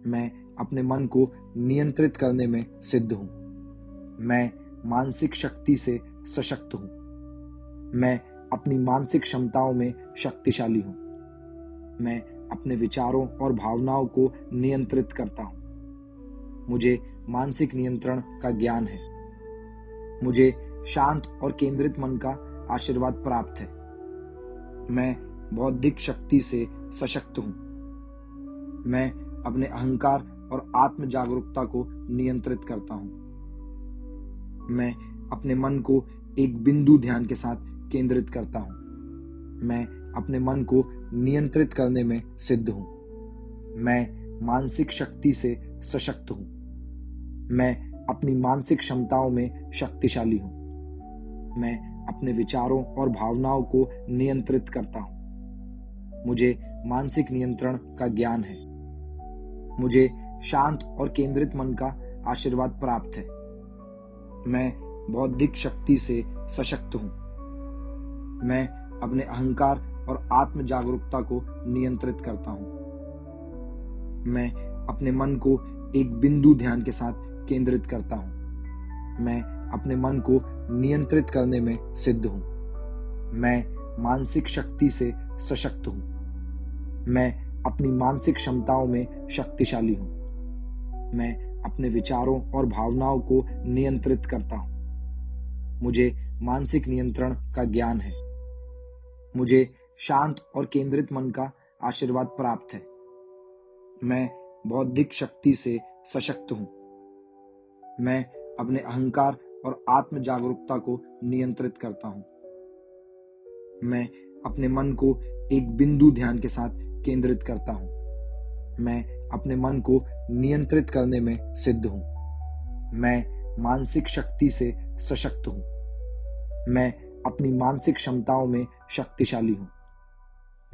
मैं अपने मन को नियंत्रित करने में सिद्ध हूँ। मैं मानसिक शक्ति से सशक्त हूँ। मैं अपनी मानसिक क्षमताओं में शक्तिशाली हूँ। मैं अपने विचारों और भावनाओं को नियंत्रित करता हूँ। मुझे मानसिक नियंत्रण का ज्ञान है। मुझे शांत और केंद्रित मन का आशीर्वाद प्राप्त है। मैं बौद्धिक शक्ति से सशक्त हूँ। मैं अपने अहंकार और आत्म जागरूकता को नियंत्रित करता हूँ। मैं अपने मन को एक बिंदु ध्यान के साथ केंद्रित करता हूँ। मैं अपने मन को नियंत्रित करने में सिद्ध हूँ। मैं मानसिक शक्ति से सशक्त हूँ। मैं अपनी मानसिक क्षमताओं में शक्तिशाली हूँ। मैं अपने विचारों और भावनाओं को नियंत्रित करता हूँ। मुझे मानसिक नियंत्रण का ज्ञान है। मुझे शांत और केंद्रित मन का आशीर्वाद प्राप्त है। मैं बौद्धिक शक्ति से सशक्त हूँ। मैं अपने अहंकार और आत्म जागरूकता को नियंत्रित करता हूँ। मैं अपने मन को एक बिंदु ध्यान के साथ केंद्रित करता हूँ। मैं अपने मन को नियंत्रित करने में सिद्ध हूँ। मैं मानसिक शक्ति से सशक्त हूँ। मैं अपनी मानसिक क्षमताओं में शक्तिशाली हूँ। मैं अपने विचारों और भावनाओं को नियंत्रित करता हूँ। मुझे मानसिक नियंत्रण का ज्ञान है। मुझे शांत और केंद्रित मन का आशीर्वाद प्राप्त है। मैं बौद्धिक शक्ति से सशक्त हूँ। मैं अपने अहंकार और आत्म जागरूकता को नियंत्रित करता हूँ। मैं अपने मन को एक बिंदु ध्यान के साथ केंद्रित करता हूँ। मैं अपने मन को नियंत्रित करने में सिद्ध हूँ। मैं मानसिक शक्ति से सशक्त हूँ। मैं अपनी मानसिक क्षमताओं में शक्तिशाली हूँ।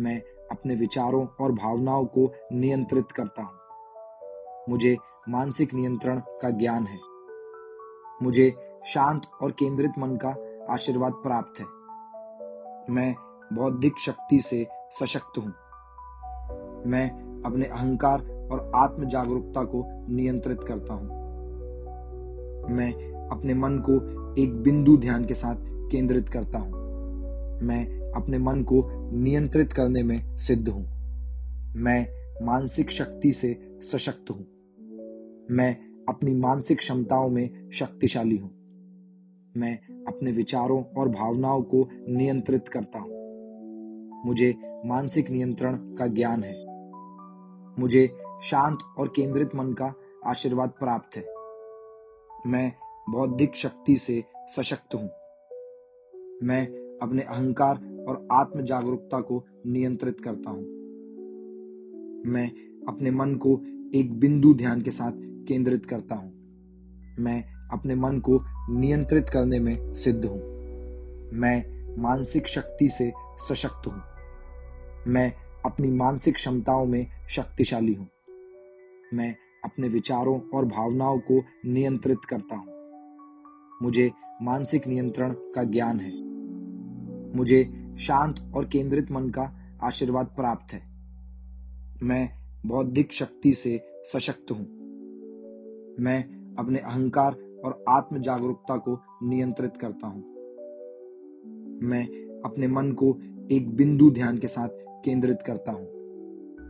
मैं अपने विचारों और भावनाओं को नियंत्रित करता हूँ। मुझे मानसिक नियंत्रण का ज्ञान है। मुझे शांत और केंद्रित मन का आशीर्वाद प्राप्त है। मैं बौद्धिक शक्ति से सशक्त हूँ। मैं अपने अहंकार और आत्म जागरूकता को नियंत्रित करता हूँ। मैं अपने मन को एक बिंदु ध्यान के साथ केंद्रित करता हूँ। मैं अपने मन को नियंत्रित करने में सिद्ध हूँ। मैं मानसिक शक्ति से सशक्त हूँ। मैं अपनी मानसिक क्षमताओं में शक्तिशाली हूँ। मैं अपने विचारों और भावनाओं को नियंत्रित करता हूँ। मुझे मानसिक नियंत्रण का ज्ञान है। मुझे शांत और केंद्रित मन का आशीर्वाद प्राप्त है। मैं बौद्धिक शक्ति से सशक्त हूँ। मैं अपने अहंकार और आत्म जागरूकता को नियंत्रित करता हूँ। मैं अपने मन को एक बिंदु ध्यान के साथ केंद्रित करता हूँ। मैं अपने मन को नियंत्रित करने में सिद्ध हूँ। मैं मानसिक शक्ति से सशक्त हूँ। मैं अपनी मानसिक क्षमताओं में शक्तिशाली हूँ। मैं अपने विचारों और भावनाओं को नियंत्रित करता हूँ। मुझे मानसिक नियंत्रण का ज्ञान है। मुझे शांत और केंद्रित मन का आशीर्वाद प्राप्त है। मैं बौद्धिक शक्ति से सशक्त हूँ। मैं अपने अहंकार और आत्म जागरूकता को नियंत्रित करता हूँ। मैं अपने मन को एक बिंदु ध्यान के साथ केंद्रित करता हूँ।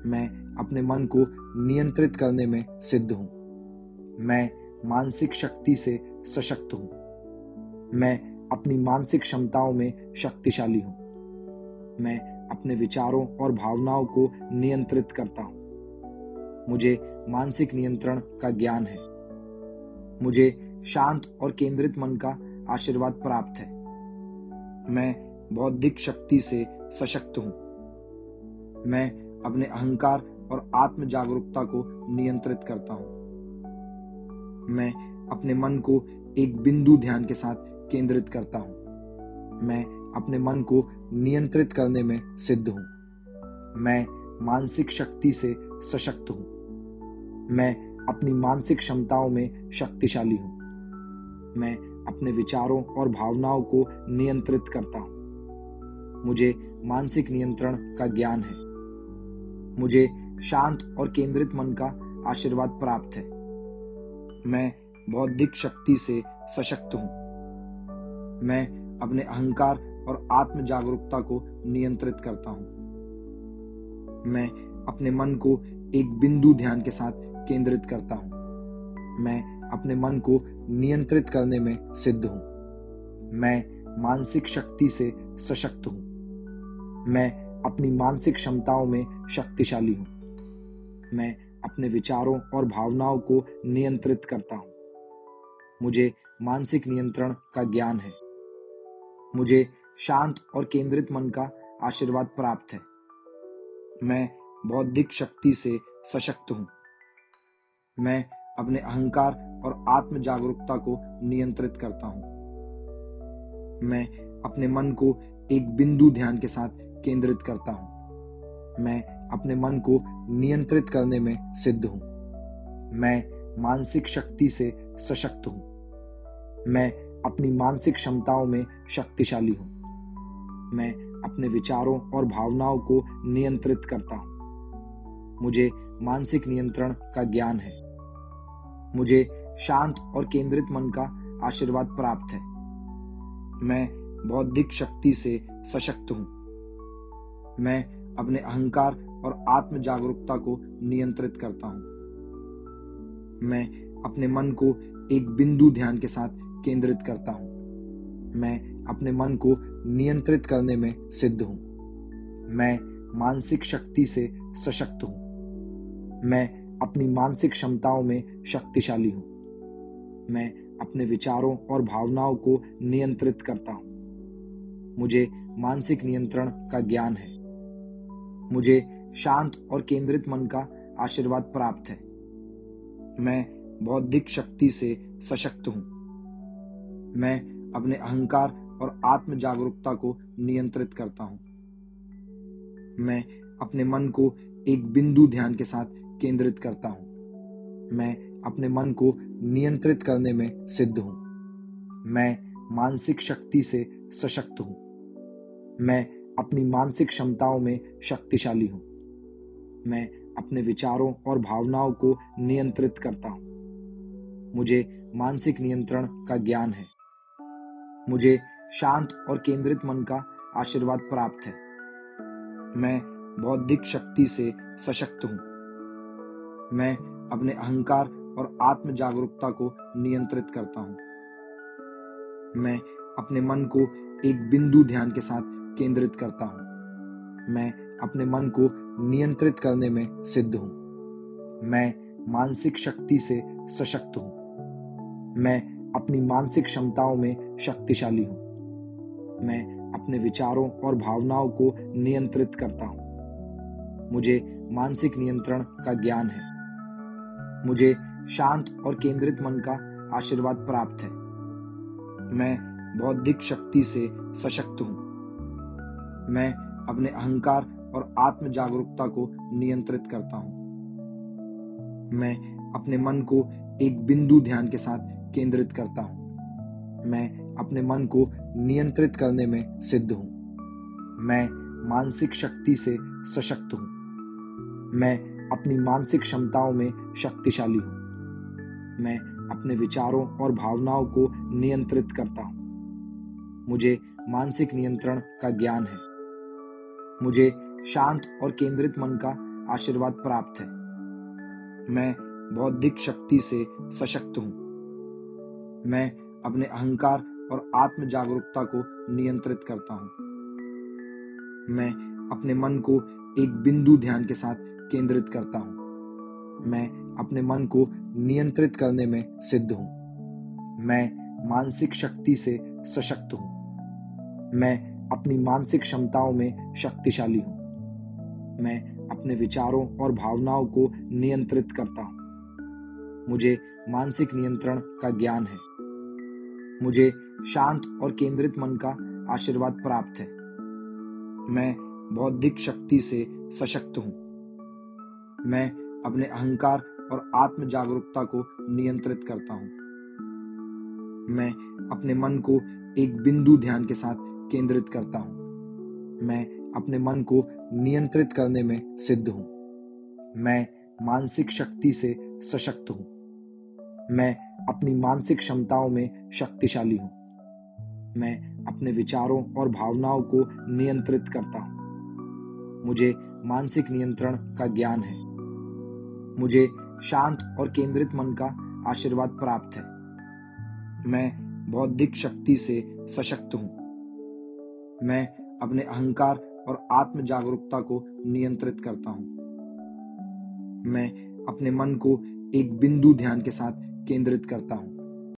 मैं अपने मन को नियंत्रित करने में सिद्ध हूँ। मैं मानसिक शक्ति से सशक्त हूँ। मैं अपनी मानसिक क्षमताओं में शक्तिशाली हूँ। मैं अपने विचारों और भावनाओं को नियंत्रित करता हूँ। मुझे मानसिक नियंत्रण का ज्ञान है। मुझे शांत और केंद्रित मन का आशीर्वाद प्राप्त है। मैं बौद्धिक शक्ति से सशक्त हूँ। मैं अपने अहंकार और आत्म जागरूकता को नियंत्रित करता हूँ। मैं अपने मन को एक बिंदु ध्यान के साथ केंद्रित करता हूँ। मैं अपने मन को नियंत्रित करने में सिद्ध हूँ। मैं मानसिक शक्ति से सशक्त हूँ। मैं अपनी मानसिक क्षमताओं में शक्तिशाली हूँ। मैं अपने विचारों और भावनाओं को नियंत्रित करता हूँ। मुझे मानसिक नियंत्रण का ज्ञान है। मुझे शांत और केंद्रित मन का आशीर्वाद प्राप्त है। मैं बौद्धिक शक्ति से सशक्त हूँ। मैं अपने अहंकार और आत्म जागरूकता को नियंत्रित करता हूँ। मैं अपने मन को एक बिंदु ध्यान के साथ केंद्रित करता हूँ। मैं अपने मन को नियंत्रित करने में सिद्ध हूँ। मैं मानसिक शक्ति से सशक्त हूँ। मैं अपनी मानसिक क्षमताओं में शक्तिशाली हूँ। मैं अपने विचारों और भावनाओं को नियंत्रित करता हूँ। मुझे मानसिक नियंत्रण का ज्ञान है। मुझे शांत और केंद्रित मन का आशीर्वाद प्राप्त है। मैं बौद्धिक शक्ति से सशक्त हूँ। मैं अपने अहंकार और आत्म जागरूकता को नियंत्रित करता हूँ। मैं अपने मन को एक बिंदु ध्यान के साथ केंद्रित करता हूँ। मैं अपने मन को नियंत्रित करने में सिद्ध हूँ। मैं मानसिक शक्ति से सशक्त हूँ। मैं अपनी मानसिक क्षमताओं में शक्तिशाली हूँ। मैं अपने विचारों और भावनाओं को नियंत्रित करता हूँ। मुझे मानसिक नियंत्रण का ज्ञान है। मुझे शांत और केंद्रित मन का आशीर्वाद प्राप्त है। मैं बौद्धिक शक्ति से सशक्त हूँ। मैं अपने अहंकार और आत्म जागरूकता को नियंत्रित करता हूँ। मैं अपने मन को एक बिंदु ध्यान के साथ केंद्रित करता हूँ। मैं अपने मन को नियंत्रित करने में सिद्ध हूँ। मैं मानसिक शक्ति से सशक्त हूँ। मैं अपनी मानसिक क्षमताओं में शक्तिशाली हूँ। मैं अपने विचारों और भावनाओं को नियंत्रित करता हूँ। मुझे मानसिक नियंत्रण का ज्ञान है। मुझे शांत और केंद्रित मन का आशीर्वाद प्राप्त है। मैं बौद्धिक शक्ति से सशक्त हूँ। मैं अपने अहंकार और आत्म जागरूकता को नियंत्रित करता हूँ। मैं अपने मन को एक बिंदु ध्यान के साथ केंद्रित करता हूँ। मैं अपने मन को नियंत्रित करने में सिद्ध हूँ। मैं मानसिक शक्ति से सशक्त हूँ। मैं अपनी मानसिक क्षमताओं में शक्तिशाली हूँ। मैं अपने विचारों और भावनाओं को नियंत्रित करता हूँ। मुझे मानसिक नियंत्रण का ज्ञान है। मुझे शांत और केंद्रित मन का आशीर्वाद प्राप्त है। मैं बौद्धिक शक्ति से सशक्त हूँ। मैं अपने अहंकार और आत्म जागरूकता को नियंत्रित करता हूँ। मैं अपने मन को एक बिंदु ध्यान के साथ केंद्रित करता हूँ। मैं अपने मन को नियंत्रित करने में सिद्ध हूँ। मैं मानसिक शक्ति से सशक्त हूँ। मैं अपनी मानसिक क्षमताओं में शक्तिशाली हूँ। मैं अपने विचारों और भावनाओं को नियंत्रित करता हूँ। मुझे मानसिक नियंत्रण का ज्ञान है। मुझे शांत और केंद्रित मन का आशीर्वाद प्राप्त है। मैं बौद्धिक शक्ति से सशक्त हूँ। मैं अपने अहंकार और आत्म जागरूकता को नियंत्रित करता हूँ। मैं अपने मन को एक बिंदु ध्यान के साथ केंद्रित करता हूँ। मैं अपने मन को नियंत्रित करने में सिद्ध हूँ। मैं मानसिक शक्ति से सशक्त हूँ। मैं अपनी मानसिक क्षमताओं में शक्तिशाली हूँ। मैं अपने विचारों और भावनाओं को नियंत्रित करता हूँ। मुझे मानसिक नियंत्रण का ज्ञान है। मुझे शांत और केंद्रित मन का आशीर्वाद प्राप्त है। मैं बौद्धिक शक्ति से सशक्त हूँ। मैं अपने अहंकार और आत्म जागरूकता को नियंत्रित करता हूँ। मैं अपने मन को एक बिंदु ध्यान के साथ केंद्रित करता हूँ। मैं अपने मन को नियंत्रित करने में सिद्ध हूँ। मैं मानसिक शक्ति से सशक्त हूँ। मैं अपनी मानसिक क्षमताओं में शक्तिशाली हूँ। मैं अपने विचारों और भावनाओं को नियंत्रित करता हूँ। मुझे मानसिक नियंत्रण का ज्ञान है। मुझे शांत और केंद्रित मन का आशीर्वाद प्राप्त है। मैं बौद्धिक शक्ति से सशक्त हूँ। मैं अपने अहंकार और आत्म जागरूकता को नियंत्रित करता हूँ। मैं अपने मन को एक बिंदु ध्यान के साथ केंद्रित करता हूँ। मैं अपने मन को नियंत्रित करने में सिद्ध हूँ। मैं मानसिक शक्ति से सशक्त हूँ। मैं अपनी मानसिक क्षमताओं में शक्तिशाली हूँ। मैं अपने विचारों और भावनाओं को नियंत्रित करता हूँ। मुझे मानसिक नियंत्रण का ज्ञान है। मुझे शांत और केंद्रित मन का आशीर्वाद प्राप्त है। मैं बौद्धिक शक्ति से सशक्त हूँ। मैं अपने अहंकार और आत्म जागरूकता को नियंत्रित करता हूँ। मैं अपने मन को एक बिंदु ध्यान के साथ केंद्रित करता हूँ।